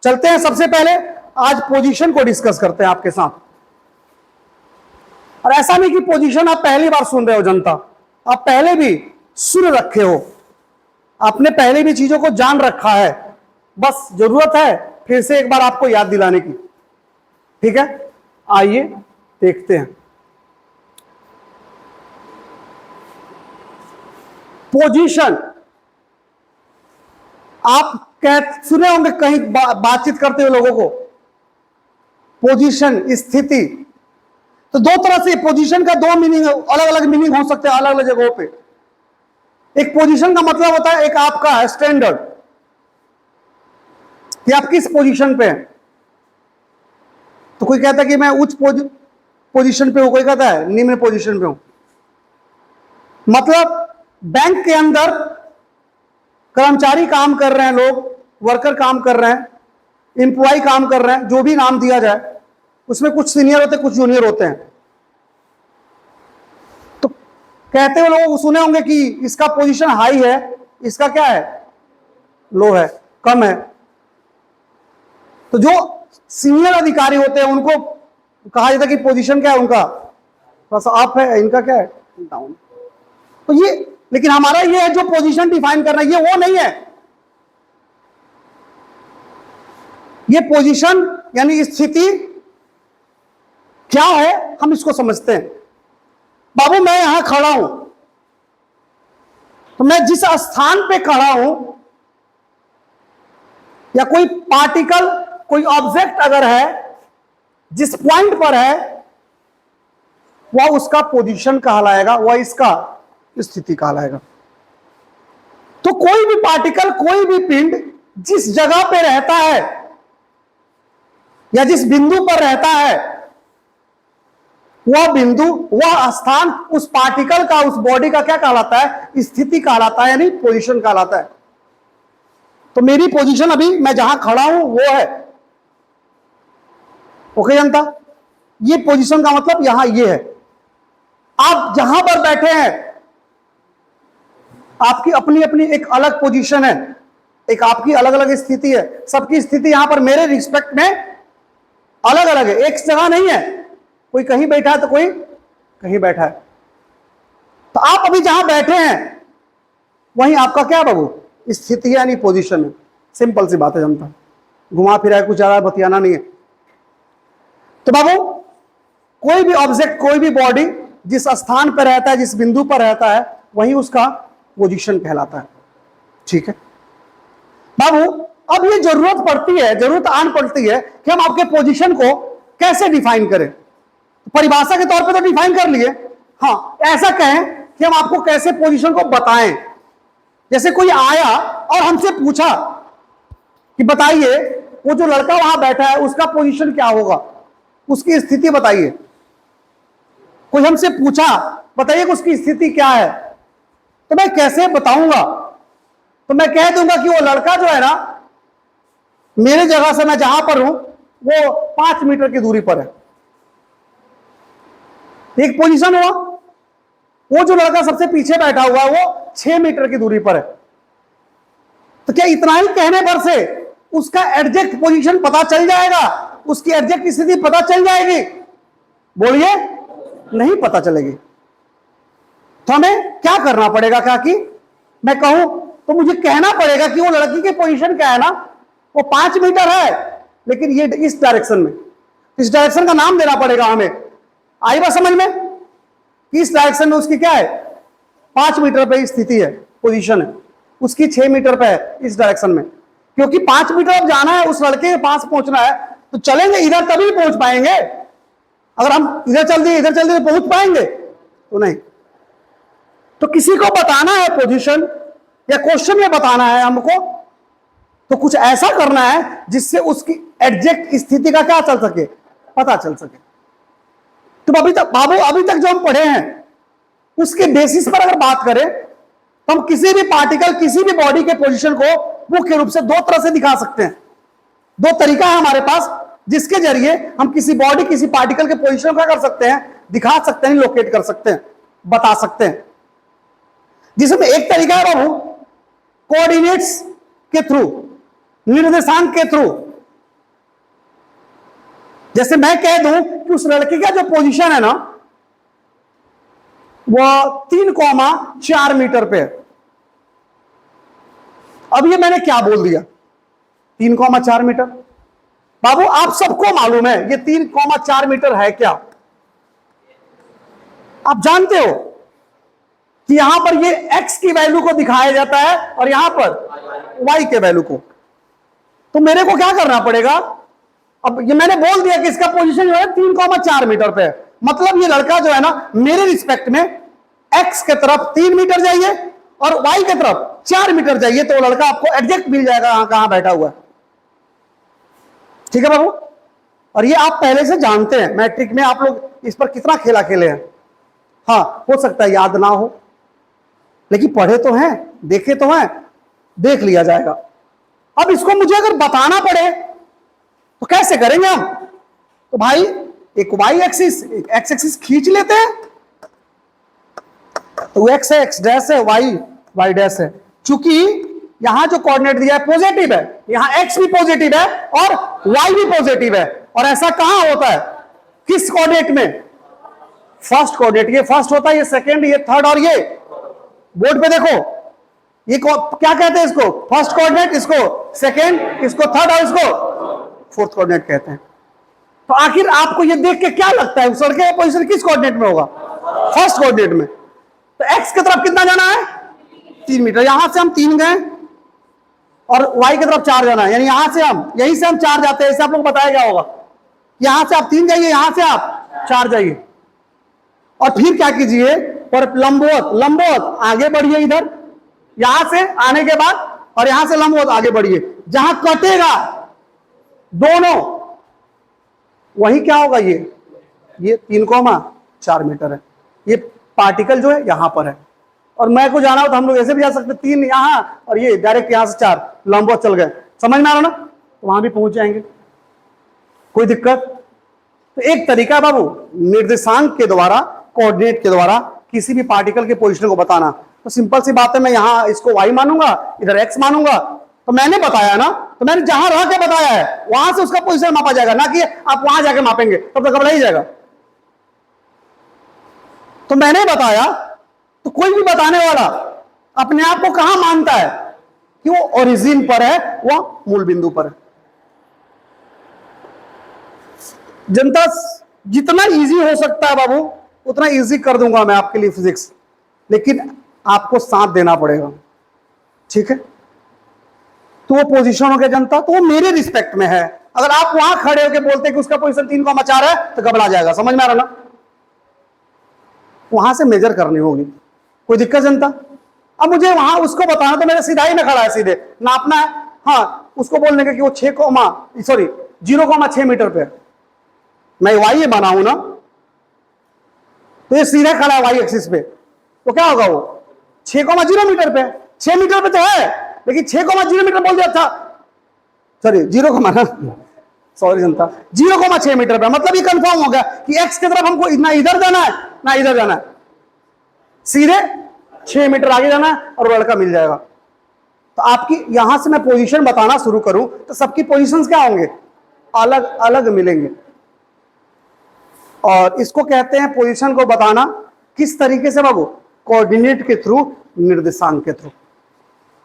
चलते हैं, सबसे पहले आज पोजीशन को डिस्कस करते हैं आपके साथ। और ऐसा नहीं कि पोजीशन आप पहली बार सुन रहे हो जनता, आप पहले भी सुन रखे हो, आपने पहले भी चीजों को जान रखा है, बस जरूरत है फिर से एक बार आपको याद दिलाने की। ठीक है, आइए देखते हैं। पोजीशन आप सुने होंगे कहीं बातचीत करते हुए लोगों को, पोजीशन स्थिति। तो दो तरह से पोजीशन का दो मीनिंग, अलग अलग मीनिंग हो सकते हैं अलग अलग जगहों पे। एक पोजीशन का मतलब होता है एक आपका स्टैंडर्ड, कि आप किस पोजीशन पे हैं। तो कोई कहता है कि मैं उच्च पोजीशन पे हूं, कोई कहता है निम्न पोजीशन पे हूं। मतलब बैंक के अंदर कर्मचारी काम कर रहे हैं, लोग वर्कर काम कर रहे हैं, एम्प्लॉय काम कर रहे हैं, जो भी नाम दिया जाए, उसमें कुछ सीनियर होते हैं, कुछ जूनियर होते हैं। तो कहते हुए लोग सुने होंगे कि इसका पोजीशन हाई है, इसका क्या है, लो है, कम है। तो जो सीनियर अधिकारी होते हैं उनको कहा जाता है कि पोजीशन क्या है उनका, थोड़ा सा अप है, इनका क्या है, डाउन। तो ये, लेकिन हमारा ये है जो पोजीशन डिफाइन करना, ये वो नहीं है। ये पोजीशन यानी स्थिति क्या है, हम इसको समझते हैं। बाबू मैं यहां खड़ा हूं, तो मैं जिस स्थान पे खड़ा हूं, या कोई पार्टिकल, कोई ऑब्जेक्ट अगर है जिस पॉइंट पर है, वह उसका पोजीशन कहलाएगा, वह इसका स्थिति कहलाएगा। तो कोई भी पार्टिकल, कोई भी पिंड जिस जगह पे रहता है या जिस बिंदु पर रहता है, वह बिंदु, वह स्थान उस पार्टिकल का, उस बॉडी का क्या कहलाता है, स्थिति कहलाता है, यानी पोजीशन कहलाता है। तो मेरी पोजीशन अभी मैं जहां खड़ा हूं वो है। ओके जनता, ये पोजीशन का मतलब यहां ये है। आप जहां पर बैठे हैं आपकी अपनी अपनी एक अलग पोजीशन है, एक आपकी अलग अलग स्थिति है। सबकी स्थिति यहां पर मेरे रिस्पेक्ट में अलग अलग है, एक जगह नहीं है। कोई कहीं बैठा है तो कोई कहीं बैठा है। तो आप अभी जहां बैठे हैं वहीं आपका क्या बाबू, स्थिति है, यानी पोजीशन है। सिंपल सी बात है जनता, घुमा फिरा कुछ ज्यादा बतियाना नहीं है। तो बाबू कोई भी ऑब्जेक्ट, कोई भी बॉडी जिस स्थान पर रहता है, जिस बिंदु पर रहता है, वही उसका पोजीशन कहलाता है। ठीक है बाबू, अब ये जरूरत पड़ती है, जरूरत आन पड़ती है कि हम आपके पोजीशन को कैसे डिफाइन करें। तो परिभाषा के तौर पे तो डिफाइन कर लिए, हाँ ऐसा कहें कि हम आपको कैसे पोजीशन को बताएं। जैसे कोई आया और हमसे पूछा कि बताइए वो जो लड़का वहां बैठा है उसका पोजीशन क्या होगा, उसकी स्थिति बताइए। कोई हमसे पूछा बताइए कि उसकी स्थिति क्या है, तो मैं कैसे बताऊंगा। तो मैं कह दूंगा कि वो लड़का जो है ना, मेरे जगह से मैं जहां पर हूं वो 5 मीटर की दूरी पर है। एक पोजीशन हुआ। वो जो लड़का सबसे पीछे बैठा हुआ है वो 6 मीटर की दूरी पर है। तो क्या इतना ही कहने पर से उसका एग्जैक्ट पोजीशन पता चल जाएगा, उसकी एग्जैक्ट स्थिति पता चल जाएगी? बोलिए, नहीं पता चलेगी। तो हमें क्या करना पड़ेगा, क्या कि मैं कहूं तो मुझे कहना पड़ेगा कि वो लड़की की पोजीशन क्या है ना, वो 5 मीटर है, लेकिन ये इस डायरेक्शन में, इस डायरेक्शन का नाम देना पड़ेगा हमें। आई बात समझ में? इस डायरेक्शन में उसकी क्या है, 5 मीटर पे स्थिति है, पोजीशन है, उसकी 6 मीटर पे है इस डायरेक्शन में। क्योंकि 5 मीटर अब जाना है, उस लड़के के पास पहुंचना है, तो चलेंगे इधर तभी पहुंच पाएंगे। अगर हम इधर चल दिए इधर चल दिए पहुंच पाएंगे तो नहीं। तो किसी को बताना है पोजीशन या क्वेश्चन में बताना है हमको, तो कुछ ऐसा करना है जिससे उसकी एग्जैक्ट स्थिति का क्या चल सके, पता चल सके। तो अभी तक बाबू, अभी तक जो हम पढ़े हैं उसके बेसिस पर अगर बात करें तो हम किसी भी पार्टिकल, किसी भी बॉडी के पोजीशन को मुख्य रूप से 2 तरह से दिखा सकते हैं। 2 तरीका है हमारे पास जिसके जरिए हम किसी बॉडी, किसी पार्टिकल के पोजीशन को कर सकते हैं, दिखा सकते हैं, लोकेट कर सकते हैं, बता सकते हैं। जिसमें एक तरीका है बाबू कोऑर्डिनेट्स के थ्रू, निर्देशांक के थ्रू, जैसे मैं कह दूं कि उस लड़के का जो पोजीशन है ना वो 3,4 मीटर पे है। अब ये मैंने क्या बोल दिया, 3,4 मीटर। बाबू आप सबको मालूम है ये 3,4 मीटर है क्या? आप जानते हो कि यहां पर ये x की वैल्यू को दिखाया जाता है और यहां पर y के वैल्यू को। तो मेरे को क्या करना पड़ेगा? अब ये मैंने बोल दिया कि इसका पोजीशन जो है 3,4 मीटर पे है, मतलब ये लड़का जो है ना मेरे रिस्पेक्ट में x के तरफ 3 मीटर जाइए और y के तरफ 4 मीटर जाइए तो लड़का आपको एग्जैक्ट मिल जाएगा कहां बैठा हुआ है। ठीक है बाबू? और ये आप पहले से जानते हैं, मैट्रिक में आप लोग इस पर कितना खेला खेले हैं। हाँ हो सकता है याद ना हो, लेकिन पढ़े तो हैं, देखे तो हैं, देख लिया जाएगा। अब इसको मुझे अगर बताना पड़े तो कैसे करेंगे हम? तो भाई एक y एक्सिस एक x एक्सिस खींच लेते हैं, तो x है, x डैश है, y डैश है। चूंकि यहां जो कोऑर्डिनेट दिया है पॉजिटिव है, यहां x भी पॉजिटिव है और y भी पॉजिटिव है। और ऐसा कहां होता है? किस कोऑर्डिनेट में? First coordinate. ये फर्स्ट होता है, ये सेकंड, ये थर्ड, और ये बोर्ड पे देखो ये क्या कहते हैं इसको? फर्स्ट कोऑर्डिनेट, इसको सेकंड, इसको थर्ड और इसको फोर्थ कोऑर्डिनेट कहते हैं। तो आखिर आपको ये देख के क्या लगता है उस लड़के का पोजीशन किस कोऑर्डिनेट में होगा? फर्स्ट कोऑर्डिनेट में। तो x की तरफ कितना जाना है? 3 मीटर। यहां से हम 3 गए और y की तरफ 4 जाना है, यानी यहां से हम यहीं से हम 4 जाते हैं। इसे आप लोग बताया क्या होगा? यहां से आप 3 जाइए, यहां से आप 4 जाइए और फिर क्या कीजिए? पर लंबवत आगे बढ़िए इधर, यहां से आने के बाद, और यहां से लंबवत आगे बढ़िए। जहां कटेगा दोनों वही क्या होगा? ये 3,4 मीटर है। ये पार्टिकल जो है यहां पर है, और मैं को जाना हो तो हम लोग ऐसे भी जा सकते, 3 यहां और ये डायरेक्ट यहां से 4 लंबवत चल गए। समझ में आ रहा ना? तो वहां भी पहुंच जाएंगे, कोई दिक्कत? तो एक तरीका है बाबू निर्देशांक के द्वारा, कोऑर्डिनेट के द्वारा किसी भी पार्टिकल के पोजीशन को बताना। तो सिंपल सी बात है, मैं यहां इसको y मानूंगा, इधर x मानूंगा। तो मैंने बताया ना, तो मैंने जहां रह के बताया है वहां से उसका पोजीशन मापा जाएगा, ना कि आप वहां जाके मापेंगे, तब तक घबरा ही जाएगा। तो मैंने बताया, तो कोई भी बताने वाला अपने आप को कहां मानता है कि वो ओरिजिन पर है, वो मूल बिंदु पर है। जनता जितना इजी हो सकता है बाबू उतना इजी कर दूंगा मैं आपके लिए फिजिक्स, लेकिन आपको साथ देना पड़ेगा। ठीक है? तो वो पोजीशन हो गया जनता, तो वो मेरे रिस्पेक्ट में है। अगर आप वहां खड़े होकर बोलते कि उसका पोजीशन 3,4 है तो घबरा जाएगा। समझ में आ रहा ना? वहां से मेजर करनी होगी, कोई दिक्कत जनता? अब मुझे वहां उसको बताना, तो मेरे सीधा ही में खड़ा है, सीधे नापना है। हाँ उसको बोलने का कि वो 0,6 मीटर पे है, मैं y बना हूं ना, तो ये सीधा खड़ा है y एक्सिस पे, तो क्या होगा? वो 6,0 मीटर पे, 6 मीटर पे तो है, लेकिन 6,0 मीटर बोल दिया था, सॉरी 0,6 मीटर पे। मतलब ये कंफर्म हो गया कि x की तरफ हमको ना इधर जाना है ना इधर जाना है, सीधे 6 मीटर आगे जाना है और लड़का मिल जाएगा। तो आपकी यहां से मैं पोजीशन बताना शुरू करूं तो सबकी पोजीशंस क्या होंगे? अलग अलग मिलेंगे। और इसको कहते हैं पोजीशन को बताना किस तरीके से बाबू? कोऑर्डिनेट के थ्रू, निर्देशांक के थ्रू।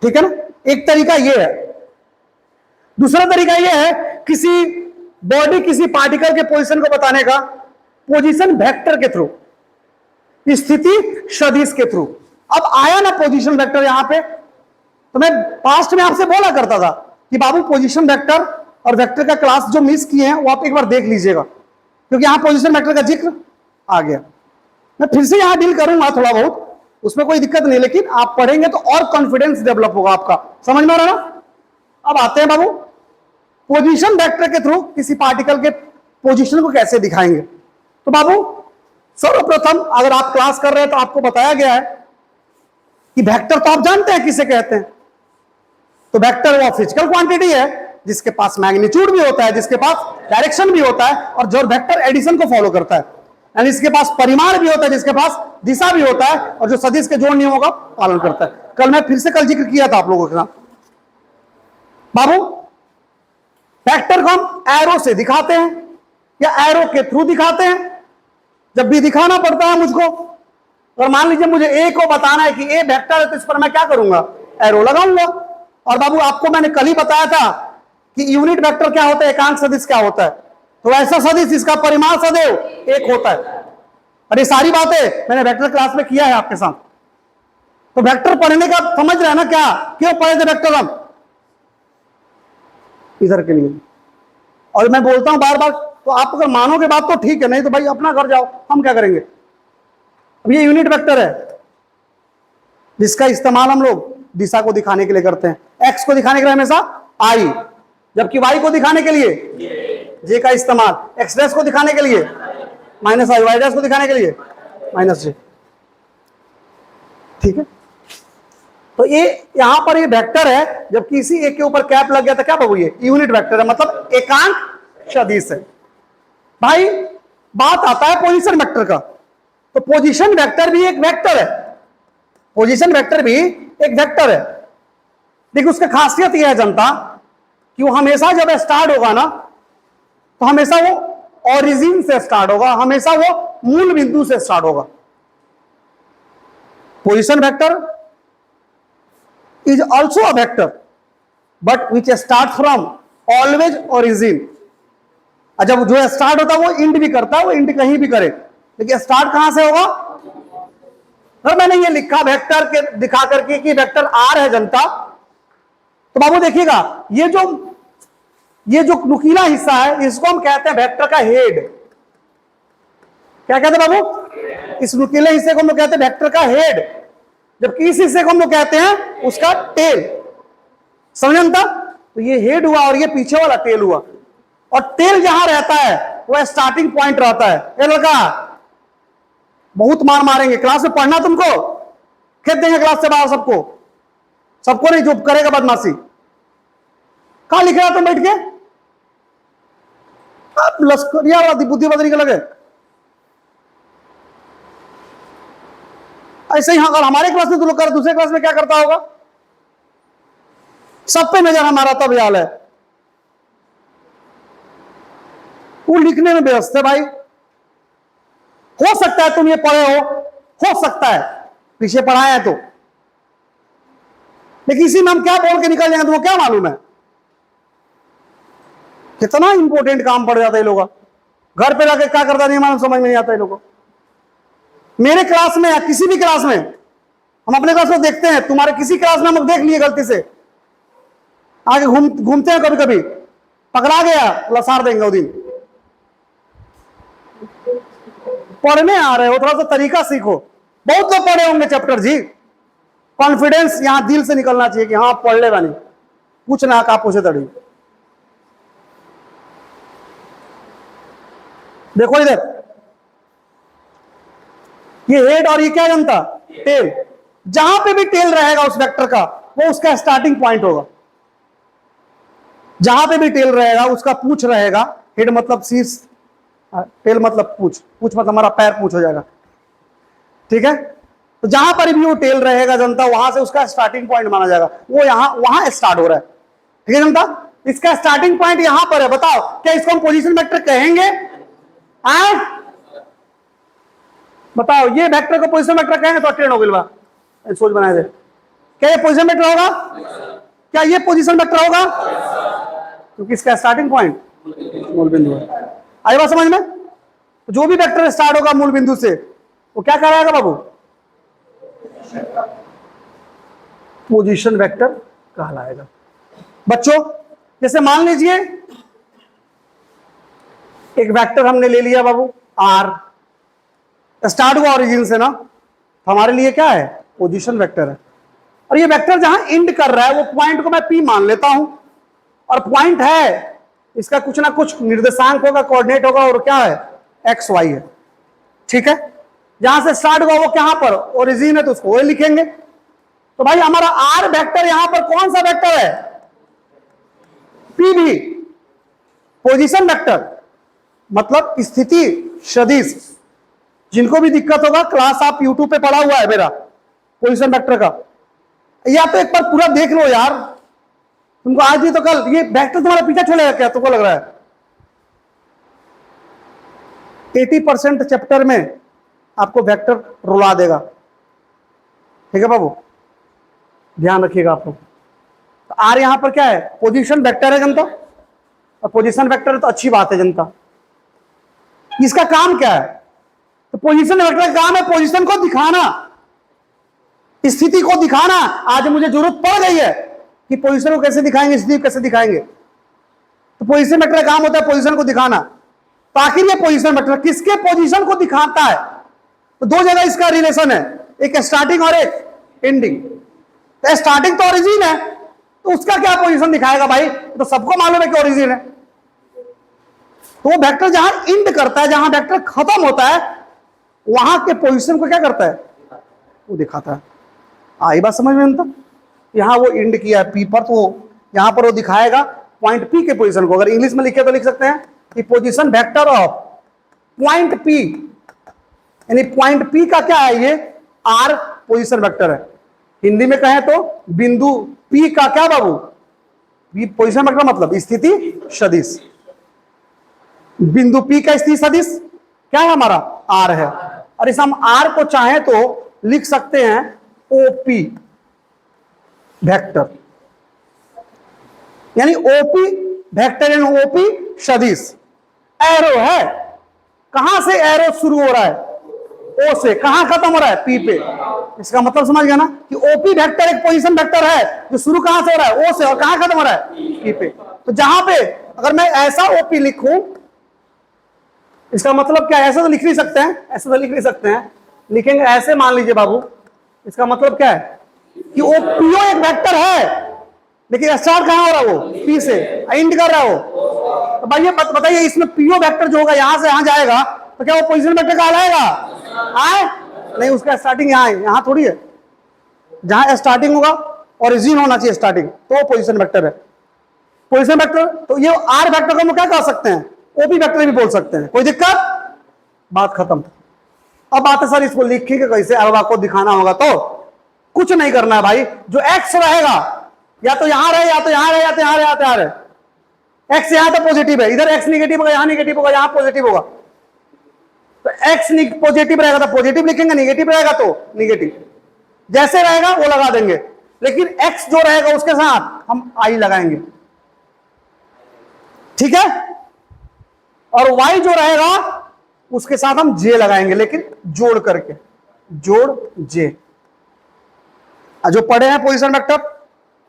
ठीक है ना? एक तरीका ये है। दूसरा तरीका ये है किसी बॉडी, किसी पार्टिकल के पोजीशन को बताने का पोजीशन वेक्टर के थ्रू, स्थिति सदिश के थ्रू। अब आया ना पोजीशन वेक्टर यहां पे, तो मैं पास्ट में आपसे बोला करता था कि बाबू पोजीशन वेक्टर और वेक्टर का क्लास जो मिस किए हैं वो आप एक बार देख लीजिएगा, क्योंकि यहां पोजीशन वेक्टर का जिक्र आ गया। मैं फिर से यहां डील करूंगा थोड़ा बहुत, उसमें कोई दिक्कत नहीं, लेकिन आप पढ़ेंगे तो और कॉन्फिडेंस डेवलप होगा आपका। समझ में आ रहा ना? अब आते हैं बाबू पोजीशन वेक्टर के थ्रू किसी पार्टिकल के पोजीशन को कैसे दिखाएंगे। तो बाबू सर्वप्रथम अगर आप क्लास कर रहे हैं तो आपको बताया गया है कि वेक्टर तो आप जानते हैं किसे कहते हैं। तो वेक्टर वो फिजिकल क्वांटिटी है जिसके पास मैग्नीट्यूड भी होता है, जिसके पास डायरेक्शन भी होता है, और जो वेक्टर एडिशन को फॉलो करता है, यानी इसके पास परिमाण भी होता है, जिसके पास दिशा भी होता है, और जो सदिश के जोड़ नियमों का पालन करता है। कल जिक्र किया था आप लोगों के साथ। बाबू वेक्टर को हम एरो से दिखाते हैं, या एरो के थ्रू दिखाते हैं? जब भी दिखाना पड़ता है मुझको, और मान लीजिए मुझे ए को बताना है कि ए वेक्टर है, तो इस पर मैं क्या करूंगा? एरो लगाऊंगा। और बाबू आपको मैंने कल ही बताया था कि यूनिट वेक्टर क्या होता है, एकांक सदिश क्या होता है। तो ऐसा सदिश इसका परिमाण सदैव एक होता है। और ये सारी बातें मैंने वेक्टर क्लास में किया है आपके साथ। तो वेक्टर पढ़ने का समझ रहे हैं ना, क्या क्यों पढ़े थे वेक्टर हम इधर के लिए। और मैं बोलता हूं बार बार, तो आप अगर मानोगे बात तो ठीक है, नहीं तो भाई अपना घर जाओ, हम क्या करेंगे। अब ये यूनिट वेक्टर है जिसका इस्तेमाल हम लोग दिशा को दिखाने के लिए करते हैं। एक्स को दिखाने के लिए हमेशा आई, जबकि वाई को दिखाने के लिए जे का इस्तेमाल, एक्स डैश को दिखाने के लिए माइनस आई, वाई डैश को दिखाने के लिए माइनस जे। ठीक है, तो ये यहां पर ये वेक्टर है, जबकि इसी एक के ऊपर कैप लग गया था, क्या बाबू ये यूनिट वेक्टर है, मतलब एकांक सदिश है। भाई बात आता है पोजीशन वेक्टर का, तो पोजीशन वेक्टर भी एक वेक्टर है, पोजीशन वेक्टर भी एक वेक्टर है। देखिए उसका खासियत यह है जनता कि वो हमेशा जब स्टार्ट होगा ना, तो हमेशा वो ओरिजिन से स्टार्ट होगा, हमेशा वो मूल बिंदु से स्टार्ट होगा। Position vector is also a vector but which start from always origin। जब जो स्टार्ट होता है वो इंड भी करता है, वो इंड कहीं भी करे, लेकिन स्टार्ट कहां से होगा? और मैंने ये लिखा वेक्टर के दिखा करके कि वेक्टर आर है जनता, तो बाबू देखिएगा ये जो नुकीला हिस्सा है इसको हम कहते हैं वेक्टर का हेड। क्या कहते हैं बाबू? इस नुकीले हिस्से को हम लोग कहते हैं वेक्टर का हेड, जबकि इस हिस्से को हम लोग कहते हैं उसका टेल। समझन था? तो ये हेड हुआ और ये पीछे वाला टेल हुआ, और टेल जहां रहता है वह स्टार्टिंग पॉइंट रहता है। ये लड़का बहुत मार मारेंगे क्लास में, पढ़ना तुमको खेत देंगे क्लास से बाहर सबको, सबको नहीं, जो करेगा बदमाशी। कहां लिख रहा तुम बैठ के? आप लश्करिया वाला बुद्धि बदली के लगे। ऐसे ही अगर हमारे क्लास में तू लोग कर, दूसरे क्लास में क्या करता होगा? सब पे नजर हमारा तब याल है। वो लिखने में व्यस्त है भाई। हो सकता है तुम ये पढ़े हो सकता है पीछे पढ़ाया है तो, लेकिन इसी में हम क्या बोल के निकल जाएंगे तुमको क्या मालूम है? कितना इंपॉर्टेंट काम पड़ जाता है लोगों का, घर पे जाके क्या करता नहीं मालूम, समझ में नहीं आता है लोगों को। मेरे क्लास में या किसी भी क्लास में, हम अपने क्लास में देखते हैं, तुम्हारे किसी क्लास में हम देख लिए गलती से आगे घूमते हैं, कभी कभी पकड़ा गया लसार देंगे वो दिन। पढ़ने आ रहे हो थोड़ा सा तरीका सीखो। बहुत लोग पढ़े होंगे चैप्टर जी, कॉन्फिडेंस यहां दिल से निकलना चाहिए कि हाँ पढ़ ले बानी, कुछ ना का पूछे तड़ी। देखो इधर ये हेड और ये क्या जनता? टेल। जहां पे भी टेल रहेगा उस वेक्टर का वो उसका स्टार्टिंग पॉइंट होगा। जहां पे भी टेल रहेगा उसका पूछ रहेगा। हेड मतलब शीर्ष, टेल मतलब पूछ, पूछ मतलब हमारा पैर पूछ हो जाएगा। ठीक है, तो जहां पर भी वो टेल रहेगा जनता, वहां से उसका स्टार्टिंग पॉइंट माना जाएगा। वो वहां स्टार्ट हो रहा है। ठीक है जनता, इसका स्टार्टिंग पॉइंट यहां पर है। बताओ क्या इसको हम पोजीशन वेक्टर कहेंगे? बताओ ये वेक्टर को पोजीशन वेक्टर कहेंगे तो ट्रेन हो गई। सोच बनाए थे, क्या ये पोजीशन वेक्टर होगा? क्या ये पोजीशन वेक्टर होगा? क्योंकि इसका स्टार्टिंग पॉइंट मूल बिंदु है। आई बात समझ में? तो जो भी वेक्टर स्टार्ट होगा मूल बिंदु से वो क्या कहलाएगा बाबू? पोजीशन वेक्टर कहलाएगा। बच्चों जैसे मान लीजिए एक वेक्टर हमने ले लिया बाबू आर, स्टार्ट हुआ ओरिजिन से ना, तो हमारे लिए क्या है? पोजीशन वेक्टर है। और ये वेक्टर जहां एंड कर रहा है वो पॉइंट को मैं पी मान लेता हूं, और पॉइंट है इसका कुछ ना कुछ निर्देशांक होगा, कोऑर्डिनेट होगा, और क्या है? एक्स वाई है। ठीक है, जहां से स्टार्ट हुआ वो कहां पर ओरिजिन है तो उसको वो लिखेंगे। तो भाई हमारा आर वेक्टर यहां पर कौन सा वेक्टर है? पी भी। पोजीशन वेक्टर मतलब स्थिति सदिश। जिनको भी दिक्कत होगा क्लास आप यूट्यूब पे पढ़ा हुआ है मेरा पोजीशन वेक्टर का, या तो एक बार पूरा देख लो यार। तुमको आज भी तो कल ये वेक्टर तुम्हारा पीछा छोड़ेगा क्या? तुमको लग रहा है 80% चैप्टर में आपको वेक्टर रुला देगा। ठीक है बाबू, ध्यान रखिएगा आप लोग। तो आर यहां पर क्या है, पोजीशन वेक्टर है जनता, और पोजीशन वेक्टर है तो अच्छी बात है जनता। इसका काम क्या है, तो पोजीशन वेक्टर का काम है पोजीशन को दिखाना, स्थिति को दिखाना। आज मुझे जरूरत पड़ गई है कि पोजीशन को कैसे दिखाएंगे, स्थिति कैसे दिखाएंगे। तो पोजीशन वेक्टर का काम होता है पोजीशन को दिखाना। तो आखिर ये पोजीशन वेक्टर किसके पोजीशन को दिखाता है, तो दो जगह इसका रिलेशन है, एक स्टार्टिंग और एक एंडिंग। तो स्टार्टिंग तो ओरिजिन है, तो उसका क्या पोजीशन दिखाएगा भाई, तो सबको मालूम है कि ओरिजिन है। तो वो वेक्टर जहां इंड करता है, जहां वेक्टर खत्म होता है, वहां के पोजीशन को क्या करता है, वो दिखाता है। आई बात समझ में? तो यहां वो इंड किया है पी पर, तो यहां पर वो दिखाएगा पॉइंट पी के पोजीशन को। अगर इंग्लिश में लिखे तो लिख सकते हैं कि position vector of point P, यानी पॉइंट पी का क्या है, ये आर पोजीशन वेक्टर है। हिंदी में कहें तो बिंदु पी का क्या बाबू, पोजीशन वेक्टर मतलब स्थिति सदिश। बिंदु पी का स्थिति सदिश क्या है हमारा, आर है। और इस हम आर को चाहें तो लिख सकते हैं ओपी वेक्टर, यानी ओपी वेक्टर यानी ओपी सदिश। एरो है, कहां से एरो शुरू हो रहा है, ओ से, कहां खत्म हो रहा है, पी पे। इसका मतलब समझ गया ना कि ओपी वेक्टर एक पोजीशन वेक्टर है जो शुरू कहां से हो रहा है, ओ से, और कहां खत्म हो रहा है, पी पे। तो जहां पे अगर मैं ऐसा ओपी लिखूं, इसका मतलब क्या है, ऐसा तो लिख नहीं सकते हैं, ऐसा तो लिख नहीं सकते हैं, लिखेंगे ऐसे, मान लीजिए बाबू। इसका मतलब क्या है कि वो पीओ एक वेक्टर है, लेकिन स्टार्ट कहां हो रहा है, वो पी से एंड कर रहा हो। तो भाई ये बताइए, इसमें पीओ वेक्टर जो होगा यहां से यहां जाएगा, तो क्या वो पोजीशन वेक्टर कहलाएगा, आए नहीं, उसका स्टार्टिंग यहां है, यहां थोड़ी है। जहां स्टार्टिंग होगा ओरिजिन होना चाहिए स्टार्टिंग, तो वो पोजीशन वेक्टर है। पोजीशन वेक्टर, तो ये आर वेक्टर को हम क्या कह सकते हैं, ओपी वेक्टर भी बोल सकते हैं, कोई दिक्कत, बात खत्म। अब बात है सर इसको लिखेंगे कैसे, अब आपको दिखाना होगा। तो कुछ नहीं करना है भाई, जो एक्स रहेगा या तो यहां रहे, या तो यहां रहे, या तो यहां रहे, या तो यहां रहे। एक्स यहां तो पॉजिटिव है, इधर एक्स निगेटिव होगा, यहां निगेटिव होगा, यहां पॉजिटिव होगा। तो एक्स पॉजिटिव रहेगा तो पॉजिटिव लिखेंगे, निगेटिव रहेगा तो निगेटिव, जैसे रहेगा वो लगा देंगे। लेकिन एक्स जो रहेगा उसके साथ हम आई लगाएंगे, ठीक है, और वाई जो रहेगा उसके साथ हम जे लगाएंगे, लेकिन जोड़ करके, जोड़ जे। जो पढ़े हैं पोजीशन वेक्टर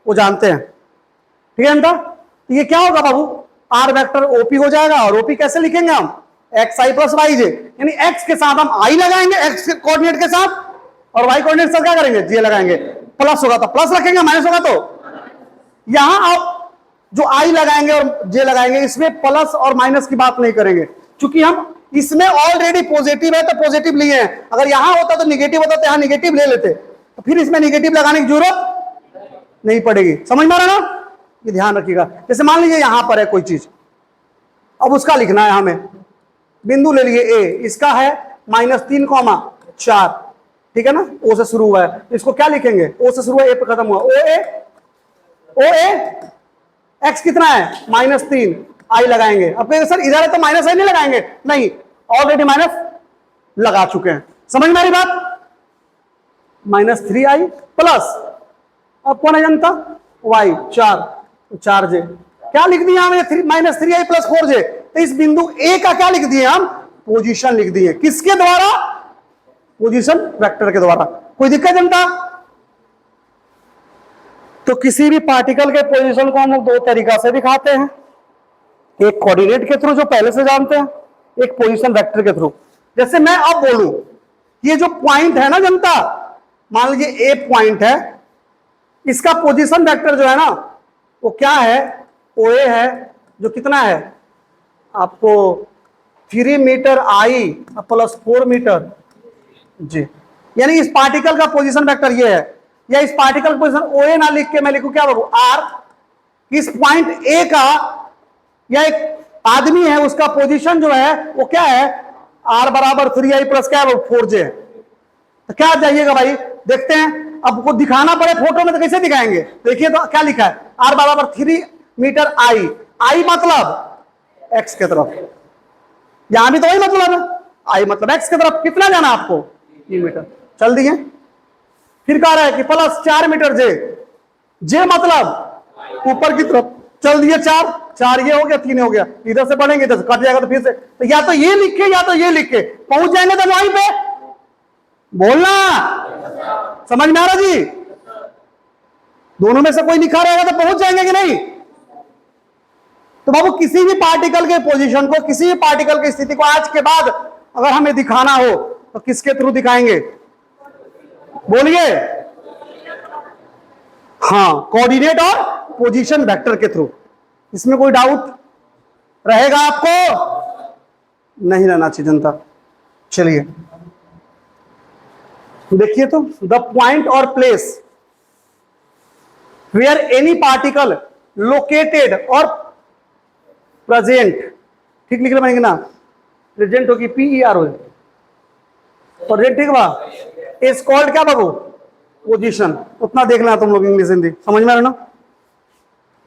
वो जानते हैं, ठीक है ना। तो ये क्या होगा बाबू, आर वेक्टर ओपी हो जाएगा, और ओपी कैसे लिखेंगे हम, एक्स आई प्लस वाई जे, यानी एक्स के साथ हम आई लगाएंगे, एक्स के कोऑर्डिनेट के साथ, और वाई कोऑर्डिनेट से क्या करेंगे, जे लगाएंगे। प्लस होगा तो प्लस रखेंगे, माइनस होगा तो। यहां आप जो आई लगाएंगे और जे लगाएंगे, इसमें प्लस और माइनस की बात नहीं करेंगे, क्योंकि हम इसमें ऑलरेडी पॉजिटिव है तो पॉजिटिव लिए हैं। अगर यहां होता तो निगेटिव होता तो यहां निगेटिव ले लेते, तो फिर इसमें निगेटिव लगाने की जरूरत नहीं पड़ेगी। समझ में आ रहा ना, ये ध्यान रखिएगा। जैसे मान लीजिए यहां पर है कोई चीज, अब उसका लिखना है हमें। बिंदु ले लिए ए, इसका है -3,4, ठीक है ना, ओ से शुरू हुआ है, इसको क्या लिखेंगे, ओ से शुरू हुआ, ए पे खत्म हुआ, ओ ए एक्स कितना है -3, आई लगाएंगे। अब सर इधर है तो माइनस आई नहीं लगाएंगे, नहीं, ऑलरेडी माइनस लगा चुके हैं। समझ में आ रही बात, -3i प्लस, अब कौन है जनता, y 4, तो 4j क्या लिख दिया हमने, -3i प्लस 4j। तो इस बिंदु ए का क्या लिख दिए हम, पोजीशन लिख दिए, किसके द्वारा, पोजीशन वेक्टर के द्वारा। कोई दिक्कत जनता। तो किसी भी पार्टिकल के पोजीशन को हम लोग दो तरीका से दिखाते हैं, एक कोऑर्डिनेट के थ्रू जो पहले से जानते हैं, एक पोजीशन वेक्टर के थ्रू। जैसे मैं अब बोलूं, ये जो पॉइंट है ना जनता, मान लीजिए ए पॉइंट है, इसका पोजीशन वेक्टर जो है ना वो क्या है, ओ ए है, जो कितना है आपको 3 मीटर आई प्लस 4 मीटर जी, यानी इस पार्टिकल का पोजीशन वेक्टर ये है। या इस पार्टिकल पोजीशन ओ ए ना लिख के मैं लिखूं क्या बाबू, आर, इस पॉइंट ए का, या एक आदमी है उसका पोजीशन जो है वो क्या है, आर बराबर 3i प्लस क्या है, 4j। तो क्या जाइएगा भाई, देखते हैं। अब को दिखाना पड़े फोटो में तो कैसे दिखाएंगे, देखिए तो क्या लिखा है, आर बराबर 3 मीटर आई, आई मतलब एक्स के तरफ, यहां भी तो वही मतलब है, आई मतलब एक्स की तरफ कितना जाना आपको 3 मीटर, चल दिए। फिर कह रहा है कि प्लस 4 मीटर जे, जे मतलब ऊपर की तरफ चल दिए 4, 4 ये हो गया 3 हो गया, इधर से बढ़ेंगे इधर से कट जाएगा, तो फिर से तो या तो ये लिखे या तो ये लिखे, पहुंच जाएंगे तो वहीं पे। बोलना समझ में आ रहा जी? दोनों में से कोई लिखा रहेगा तो पहुंच जाएंगे कि नहीं? तो बाबू किसी भी पार्टिकल के पोजीशन को, किसी भी पार्टिकल की स्थिति को आज के बाद अगर हमें दिखाना हो तो किसके थ्रू दिखाएंगे? बोलिए। हाँ, कोऑर्डिनेट और पोजीशन वेक्टर के थ्रू। इसमें कोई डाउट रहेगा आपको? नहीं रहना चाहिए जनता। चलिए देखिए, तो the point or place where any particle located or present, ठीक लिख लेंगे ना, प्रेजेंट होगी PER हो, प्रेजेंट, ठीक बा, इज कॉल्ड क्या बाबू? पोजीशन। उतना देख लेना तुम लोग, इंग्लिश हिंदी समझ में आ रहा ना?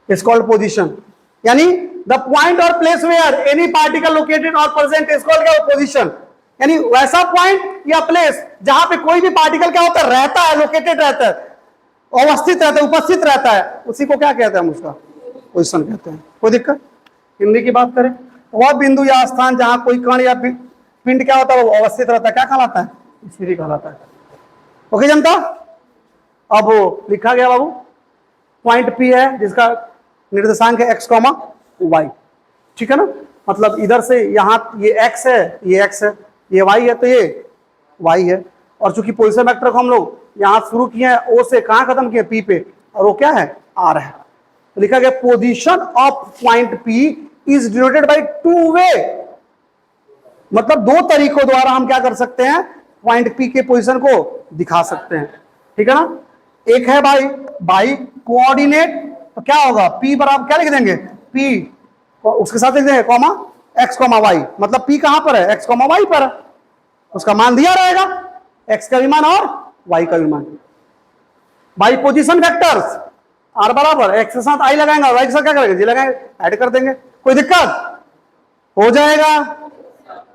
इज कॉल्ड पोजीशन, यानी the point or place where any particle located or present is called क्या? पोजीशन। यानी वैसा पॉइंट या प्लेस जहां पे कोई भी पार्टिकल क्या होता है? रहता है, लोकेटेड रहता है, अवस्थित रहता है, उपस्थित रहता है, उसी को क्या कहते हैं हम? उसका पोजीशन कहते हैं। कोई दिक्कत? हिंदी की बात करें, वह बिंदु या स्थान जहां कोई कण या पिंड क्या होता है? वो अवस्थित रहता है, क्या कहलाता है? स्थिति कहलाता है। ओके जनता, अब वो लिखा गया बाबू, पॉइंट P है जिसका निर्देशांक है x, y, ठीक है ना? मतलब इधर से यहां ये x है, ये x है, ये y है, तो ये y है। और चूंकि पोजीशन वेक्टर को हम लोग यहां शुरू किए हैं O से, कहां खत्म किए? P पे, और वो क्या है? R है। तो लिखा गया position of point P is denoted by 2 वे, मतलब 2 तरीकों द्वारा हम क्या कर सकते हैं? पॉइंट P के पोजीशन को दिखा सकते हैं, ठीक है ना? एक है बाई कोऑर्डिनेट, तो क्या होगा? P बराबर क्या लिख देंगे? P उसके साथ लिख देंगे कॉमा x, y, मतलब P कहां पर है? x, y पर है, उसका मान दिया रहेगा, x का भी मान और y का भी मान। बाई पोजीशन वेक्टर्स, r बराबर x के साथ I लगाएंगे और y के साथ क्या करेंगे? जी लगाएंगे, ऐड कर देंगे। कोई दिक्कत? हो जाएगा।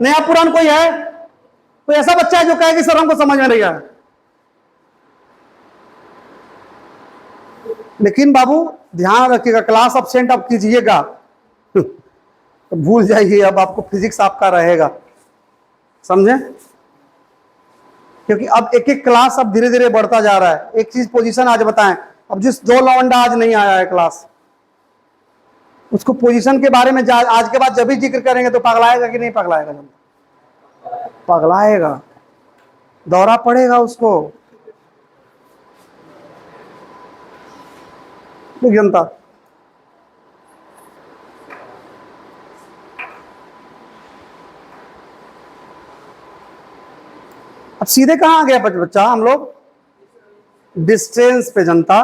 नया पुरान कोई है? कोई ऐसा बच्चा है जो कहे कि सर हमको समझ में नहीं आया? लेकिन बाबू ध्यान रखिएगा, क्लास अब्सेंट अब कीजिएगा तो भूल जाइए, अब आपको फिजिक्स आपका रहेगा, समझे? क्योंकि अब एक एक क्लास अब धीरे धीरे बढ़ता जा रहा है। एक चीज पोजीशन आज बताएं, अब जिस 2 लवंडा आज नहीं आया है क्लास, उसको पोजीशन के बारे में आज के बाद जब भी जिक्र करेंगे तो पगलाएगा कि नहीं पगलाएगा? पगलाएगा, दौरा पड़ेगा उसको। जनता अब सीधे कहां आ गया बच्चा? हम लोग डिस्टेंस पे जनता।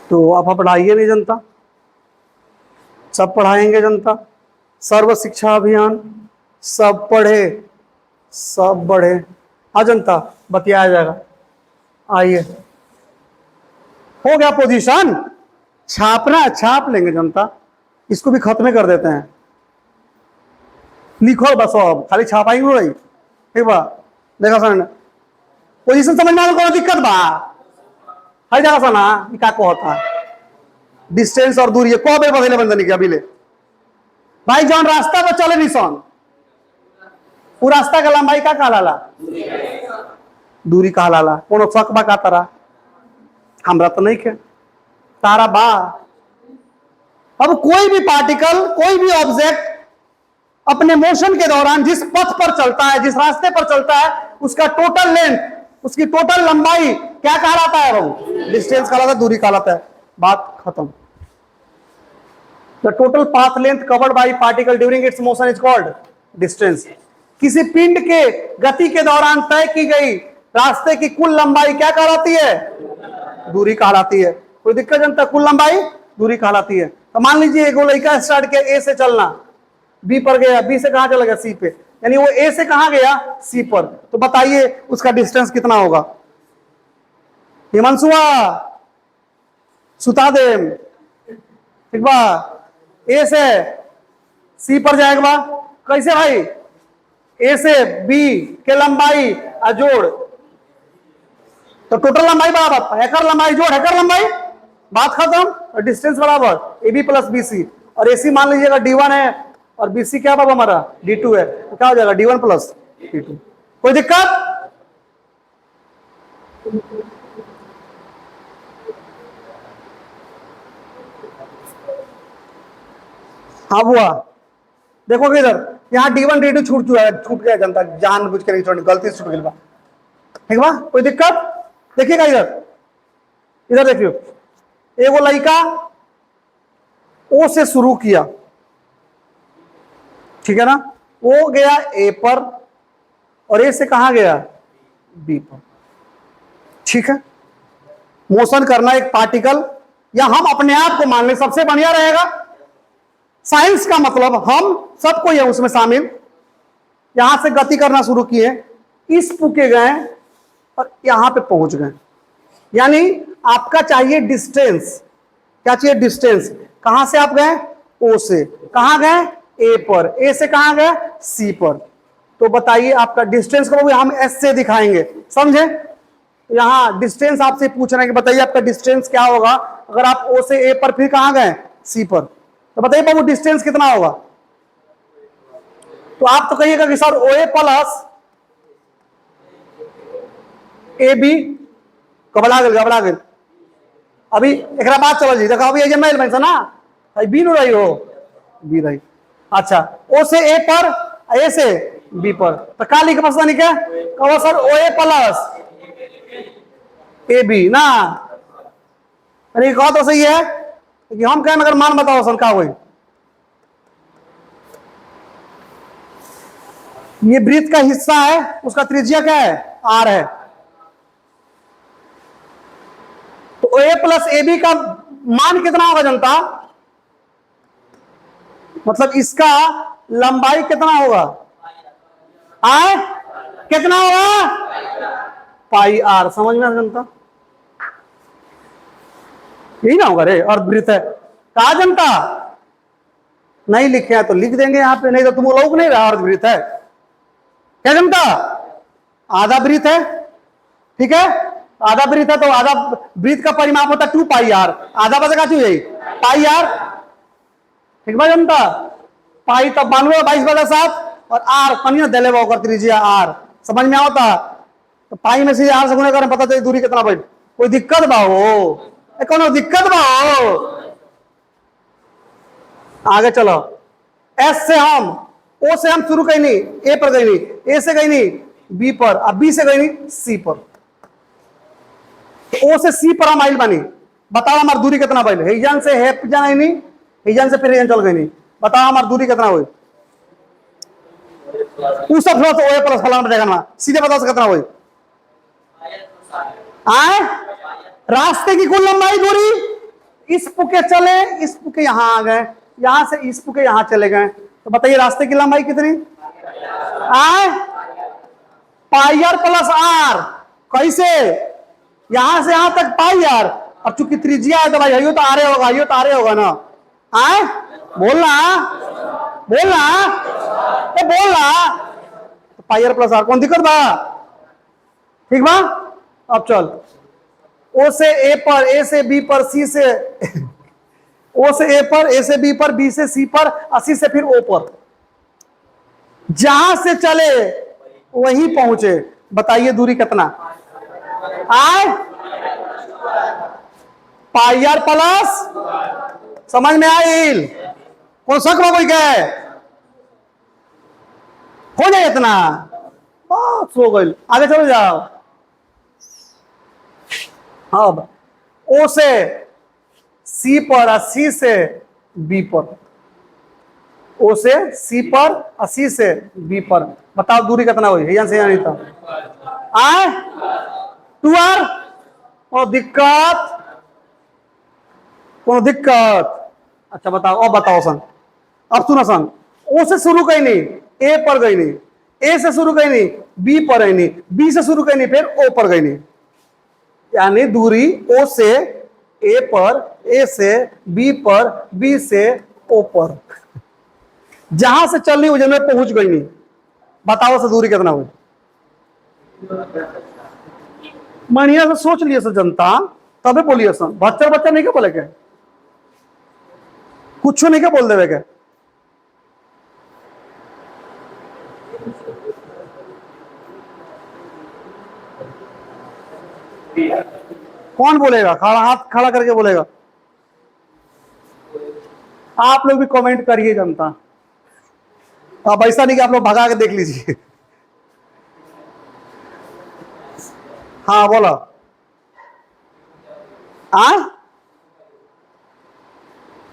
तो आप पढ़ाइए नहीं जनता, सब पढ़ाएंगे जनता। सर्व शिक्षा अभियान, सब पढ़े सब बढ़े। हाँ जनता, बतियाया जाएगा। आइए, हो गया पोजीशन। छापना है, छाप लेंगे जनता, इसको भी खत्म कर देते हैं। लिखो बस, अब खाली छापाई हो रही, ठीक बा? देखा सर, पोजीशन समझ में आने को दिक्कत बा? हर जगह सा ना क्या को होता है डिस्टेंस और दूरी, को बेर बदले बंद नहीं किया बिले भाई। जौन रास्ता पर चले नहीं सोन, वो रास्ता का लंबाई का कहलाला? दूरी कहलाला। कोनो शक बा का तारा? हमरा तो नहीं के, तारा बा। अब कोई भी पार्टिकल, कोई भी ऑब्जेक्ट अपने मोशन के दौरान जिस पथ पर चलता है, जिस रास्ते पर चलता है, उसका टोटल लेंथ, उसकी टोटल लंबाई क्या कहलाता है बाबू? डिस्टेंस कहलाता है, दूरी कहलाता है। बात खत्म। The total path length covered by particle during its motion is called distance. किसी पिंड के गति के दौरान तय की गई रास्ते की कुल लंबाई क्या कहलाती है? दूरी कहलाती है। कोई दिक्कत जनता? कुल लंबाई दूरी कहलाती है। तो मान लीजिए एक लड़का स्टार्ट किया ए से चलना, बी पर गया, बी से कहां चला गया? सी पे, यानी वो ए से कहां गया? सी पर। तो बताइए उसका डिस्टेंस कितना होगा? हिमांशुआ सुता दे, ठीक बा? ए से सी पर जाएगा बा, कैसे भाई? ए से बी के लंबाई जोड़, तो टोटल लंबाई बराबर हैकर लंबाई जोड़ हैकर लंबाई, बात खत्म। डिस्टेंस बराबर A B plus B C, और ए सी मान लीजिएगा D1 है और बी सी क्या बाबा हमारा D2 है, तो क्या हो जाएगा D1 प्लस D2। कोई दिक्कत? हाँ हुआ, देखोगे इधर यहाँ D1 D2 छूट गया, जनता जानबूझ के नहीं छोड़, गलती से छूट गई, ठीक बा? कोई दिक्कत? देखिएगा इधर देखियो, एगो लड़का ओ से शुरू किया, ठीक है ना, ओ गया ए पर और ए से कहां गया बी पर, ठीक है। मोशन करना एक पार्टिकल, या हम अपने आप को मान लें सबसे बढ़िया रहेगा। साइंस का मतलब हम सबको ये उसमें शामिल, यहां से गति करना शुरू किए, इस पुके गए और यहां पे पहुंच गए, यानी आपका चाहिए डिस्टेंस, क्या चाहिए डिस्टेंस, कहां से आप गए ओ से, कहां गए ए पर, ए से कहां गए सी पर, तो बताइए आपका डिस्टेंस को हम एस से दिखाएंगे, समझे? यहां डिस्टेंस आपसे पूछ रहे हैं कि बताइए आपका डिस्टेंस क्या होगा अगर आप ओ से ए पर फिर कहां गए सी पर, तो बताइए बाबू डिस्टेंस कितना होगा? तो आप तो कहिएगा कि sir O A plus A B, घबरा गए अभी एक बात चलो जी, देखो अभी ये मेल में ना बी नु रही हो, बी रही, अच्छा ओ से ए पर ए से बी पर, तो का लिख बस नहीं क्या कहो sir O A plus A B ना, अरे कहो तो सही है कि हम कहें अगर मान बताओ सन का हुई, ये वृत्त का हिस्सा है, उसका त्रिज्या क्या है आर है, तो ए प्लस ए बी का मान कितना होगा जनता, मतलब इसका लंबाई कितना होगा, आए कितना होगा पाई आर, समझ में जनता? यही ना होगा रे, और वृत्त है कहा जनता, नहीं लिखे हैं तो लिख देंगे यहाँ पे, नहीं तो तुम लोग नहीं रहा, और वृत्त है क्या जनता, आधा वृत्त है, ठीक है, आधा वृत्त है तो आधा वृत्त का परिमाप होता है 2 पाई आर, आधा बचेगा चाहिए पाई आर, ठीक है जनता, पाई तब 92/22 और आर कनिया दे लेगा होकर त्रिज्या आर, समझ में आता, तो पाई में से आर से गुणा करें पता चले दूरी कितना भाई, कोई दिक्कत बा हो, कोनो दिक्कत बा हो? आगे चलो, एस से हम ओ से हम शुरू कहीं नहीं, ए पर गई नहीं, ए से गई नहीं बी पर, अब बी से गई नहीं सी पर, तो ओ से सी पर हम आइल बनी, बताओ हमारी दूरी कितना भाई, हेजन से हेजन नहीं, हेजन से फिर हेजन चल गई नहीं, बताओ हमारी दूरी कितना हुई, उस सब तो ओ प्लस फलाना देखना, सीधे बताओ कितना हुई, आए रास्ते की कुल लंबाई दूरी, इस पुके चले, इस पुके यहां आ गए, यहां से इस पुके यहां चले गए, तो बताइए रास्ते की लंबाई कितनी, आए पाई आर प्लस आर, कैसे यहां से यहां तक पाई आर, और चूंकि त्रिज्या है तो भाई यो तो आरे होगा, यो तो आरे होगा ना, आए बोलना तो बोलना, तो पाई आर प्लस आर, कौन दिक्कत बा, ठीक बा? अब चल ओ से ए पर, ए से बी पर, सी से ओ से ए पर, ए से बी पर, बी से सी पर, सी से फिर ओ पर, जहां से चले वहीं पहुंचे, बताइए दूरी कितना, आए पाई आर प्लस, समझ में आइल? कौन शक में कोई कहे हो जाए इतना, सो गई, आगे चलो जाओ। अब ओ से सी पर और सी से बी पर, ओ से सी पर और सी से बी पर, बताओ दूरी कितना हुई, यहाँ से नहीं था, आए 2r, और दिक्कत कोनो दिक्कत, अच्छा बताओ, अब बताओ सन, अब सुनो सन, ओ से शुरू कहीं नहीं, ए पर गई नहीं, ए से शुरू कहीं नहीं, बी पर गई नहीं, बी से शुरू कहीं नहीं, फिर ओ पर गई नहीं, यानी दूरी ओ से ए पर, ए से बी पर, बी से ओ पर, जहां से चल रही वजन में पहुंच गई नहीं, बताओ से दूरी कितना हुई। मनिया से सोच लिए सर जनता, तबे बोलिए सर। बच्चा बच्चा नहीं क्या बोले के, कुछ नहीं क्या बोल देवे के। कौन बोलेगा, खड़ा हाथ खड़ा करके बोलेगा। आप लोग भी कमेंट करिए जनता। अब ऐसा नहीं कि आप लोग भगा के देख लीजिए। हाँ बोलो।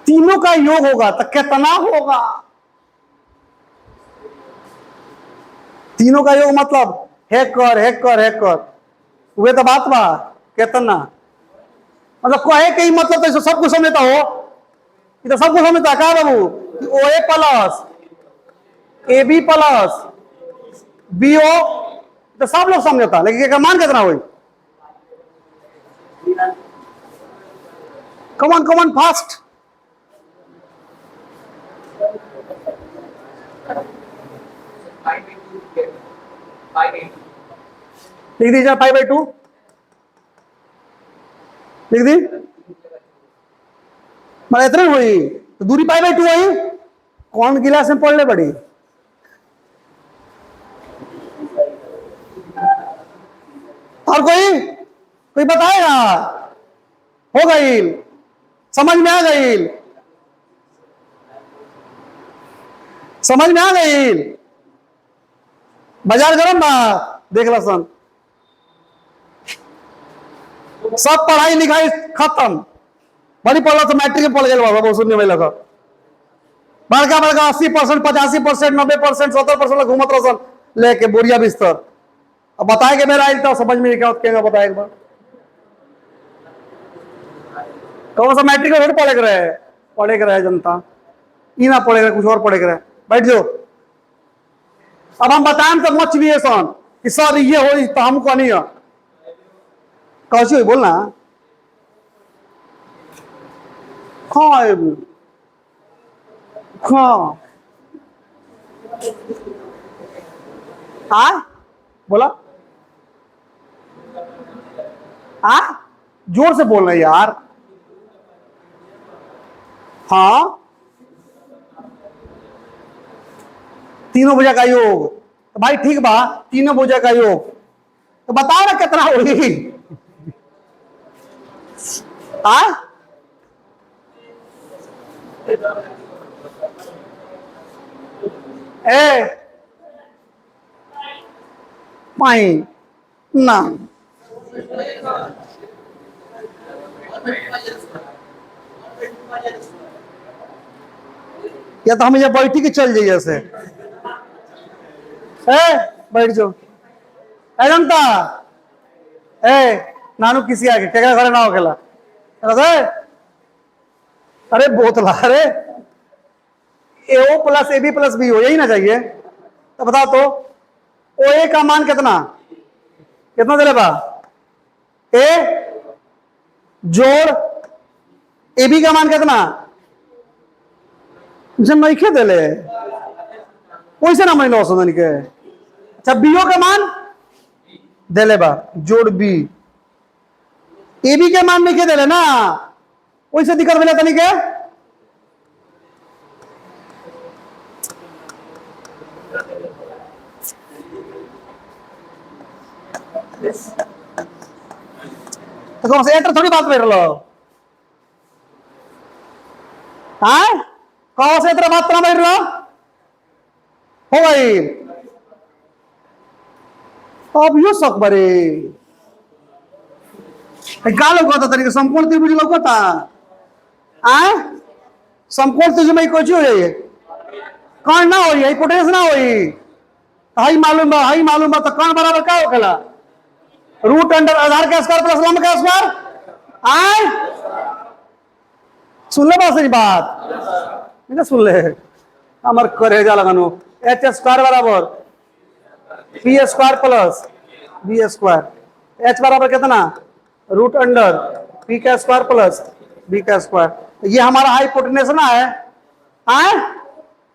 तीनों का योग होगा तो कितना होगा। तीनों का योग मतलब हेकर वे तो बात बा कितना, मतलब कहे के ही मतलब तो सब कुछ समझता हो। ये तो सब कुछ समझता क्या बाबू, O A plus A B plus B O, तो सब लोग समझता, लेकिन मान कितना हुई। Come on fast. लिख दीजिए 5/2 लिख दी। मतलब इतने हुई तो दूरी 5/2 हुई। कौन गिलास में पढ़ ले बड़ी। और कोई बताएगा। हो गई, समझ में आ गई, समझ में आ गई। बाजार गरम बा, देख सन। सब पढ़ाई लिखाई खत्म, बड़ी पढ़ तो मैट्रिक में पढ़ गए बाबा, बहुत सुनने में लगा। बड़का 80%, 85%, 90%, 70% घूमत रसन लेके बोरिया बिस्तर। अब बताए कि मेरा आइल था, समझ में क्या कहेगा, बताए एक बार। कौन सा मैट्रिक में पढ़े के रहे जनता, ई ना पढ़े कुछ और पढ़े के रहे। बैठ जाओ। अब हम बताएं तो मच लिए सन कि सर ये हो तो हमको नहीं है, कैसे हुई बोलना। हाँ बोला। जोर से बोलना यार। हाँ तीनों भुजा का योग, तो भाई ठीक बा, तीनों भुजा का योग तो बताओ ना कितना होगी। ए पाई ना या तो हम ये बैठी के चल जाइए से। बैठ जाओ। जनता नानू किसी आगे क्या घर ना हो खेला। अरे बोतला, अरे A O plus A B plus B हो, यही ना चाहिए। तो बताओ तो ओ ए का मान कितना दे बा। ए जोड़ ए बी का मान कितना, नहीं खे दे वैसे ना मैं समझ के। अच्छा बीओ का मान दे ले बा, जोड़ बी। ए बी के मान नहीं खे दे ना, वैसे दिक्कत मिला था नहीं क्या। तो कौन से एटर थोड़ी बात कर लो। कौन से एटर बात कर लो हो गई। अब यो शक बरे का लौकता तरीके संपूर्ण त्रिभुज लौकता। संपूर्ण त्रिभुज में कुछ हो जाइए कौन ना हो, हिपोटेनस ना हो। हाई मालूम बा तो कौन बराबर क्या होखेला, रूट अंडर आधार का स्क्वायर प्लस लंब का स्क्वायर। सुन ले बात, नहीं सुन ले हमार करे जा लगानो। एच स्क्वायर बराबर P square plus B square. H बराबर कितना, रूट अंडर पी का स्क्वायर प्लस बी का स्क्वायर। ये हमारा हाइपोटेनस ना है।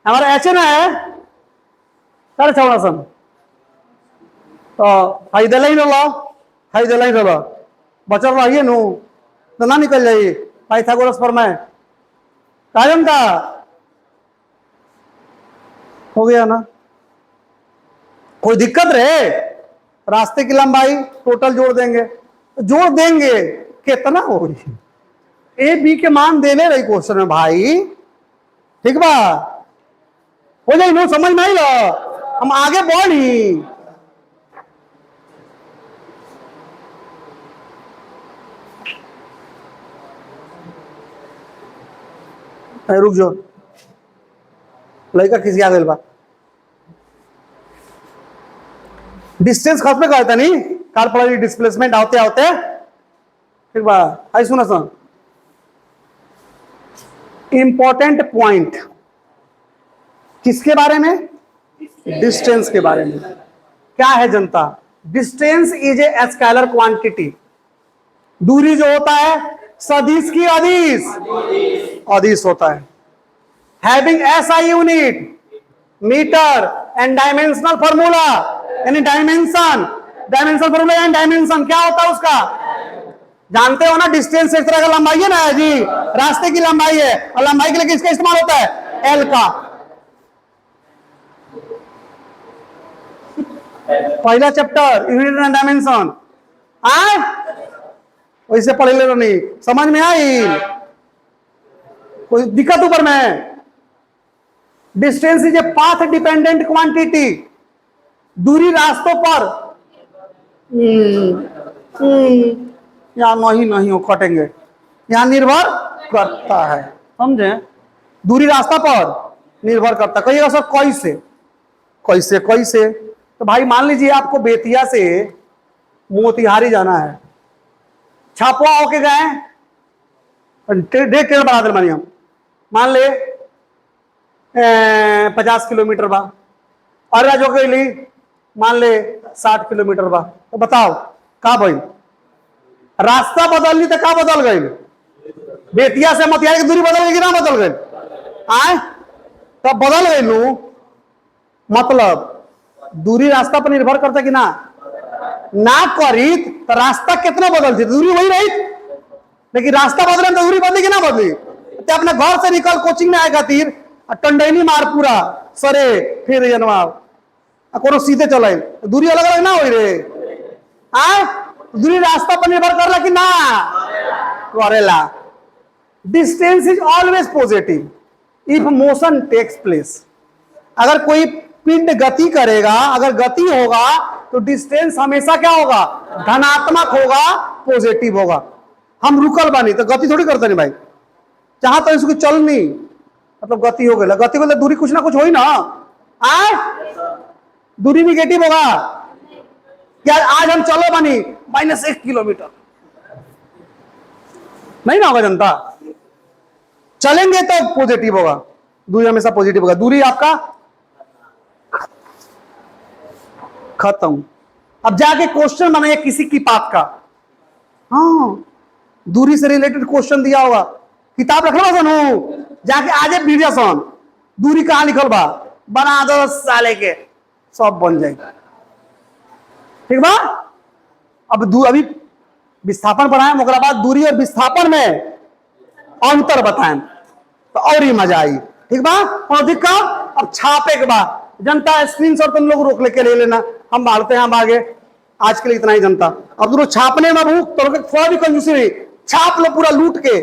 हमारा एच ना है सारे चौड़ासन तो हाई दे लो बचल रहिए नु तो ना निकल जाइए पाइथागोरस पर मैं कायम का हो गया ना। कोई दिक्कत रहे रास्ते की लंबाई टोटल जोड़ देंगे कितना होगी ए बी के मान देने रही क्वेश्चन में भाई ठीक बा हो जाए नो समझ में आई लो हम आगे बढ़ी। रुक जाओ लड़का किसी आ गए बा डिस्टेंस खत में कहता नहीं कार पड़ा डिस्प्लेसमेंट आते ठीक बा आई सुना सन इंपॉर्टेंट पॉइंट किसके बारे में डिस्टेंस के बारे में क्या है जनता distance is a scalar quantity दूरी जो होता है सदिश की अदिश होता है having SI unit metre and dimensional formula यानी डायमेंशन फार्मूला एंड डायमेंशन क्या होता है उसका जानते हो ना डिस्टेंस एक तरह का लंबाई है ना जी रास्ते की लंबाई है और लंबाई के लिए किसका इस्तेमाल होता है एल का। पहला चैप्टर यूनिट एंड डायमेंशन आए वैसे पढ़ ले नहीं समझ में आई कोई दिक्कत ऊपर में distance is a path dependent quantity दूरी रास्तों पर या नहीं हो कटेंगे यहां निर्भर करता है समझे दूरी रास्ता पर निर्भर करता कहिएगा सर कैसे तो भाई मान लीजिए आपको बेतिया से मोतिहारी जाना है छापुआ होके गए ट्रेन बना दे मानिए हम मान ले 50 किलोमीटर बा और जो गई मान ले 60 किलोमीटर बा तो बताओ का भाई रास्ता बदल ली तो का बदल गई बेतिया से मोतिहारी की दूरी बदल गई कि ना बदल गई आए तो बदल गई लू मतलब दूरी रास्ता पर निर्भर करता कि ना करी तो रास्ता कितना बदलती दूरी वही रही लेकिन रास्ता बदले तो दूरी बदली कि ना बदली तो अपने घर से निकल कोचिंग में आए खातिर टंडैनी मार पूरा सरे फिर जनवा कोनो सीधे चले दूरी अलग अलग ना हो रे आए दूरी रास्ता पर निर्भर करला कि ना करेला। Distance is always positive if motion takes place अगर कोई पिंड गति करेगा अगर गति होगा तो डिस्टेंस हमेशा क्या होगा धनात्मक होगा पॉजिटिव होगा। हम रुकल बानी तो गति थोड़ी करते नहीं भाई जहां तो इसको चलनी मतलब गति हो गई गति को दूरी कुछ ना कुछ हो ही ना आए दूरी निगेटिव होगा क्या आज हम चलो बानी -1 किलोमीटर नहीं ना होगा जनता चलेंगे तो पॉजिटिव होगा दूरी हमेशा पॉजिटिव होगा दूरी आपका खत्म। अब जाके क्वेश्चन बनाइए किसी की बात का हाँ दूरी से रिलेटेड क्वेश्चन दिया होगा किताब रख लो सुनो जाके आज वीडियो सन दूरी कहां लिखल बा बना दो साले के सब बन जाएगा ठीक बा। अब अभी विस्थापन बनाए ओकरा बाद दूरी और विस्थापन में अंतर बताएं तो और ही मजा आई ठीक बा। और दिक्कत अब छापे के बाद जनता स्क्रीनशॉट तुम लोग रोक लेके ले लेना हम मारते हैं हम आगे आज के लिए इतना ही जनता। अब तुम छापने में भूख तो थोड़ा भी कंजूसी नहीं छाप लो पूरा लूट के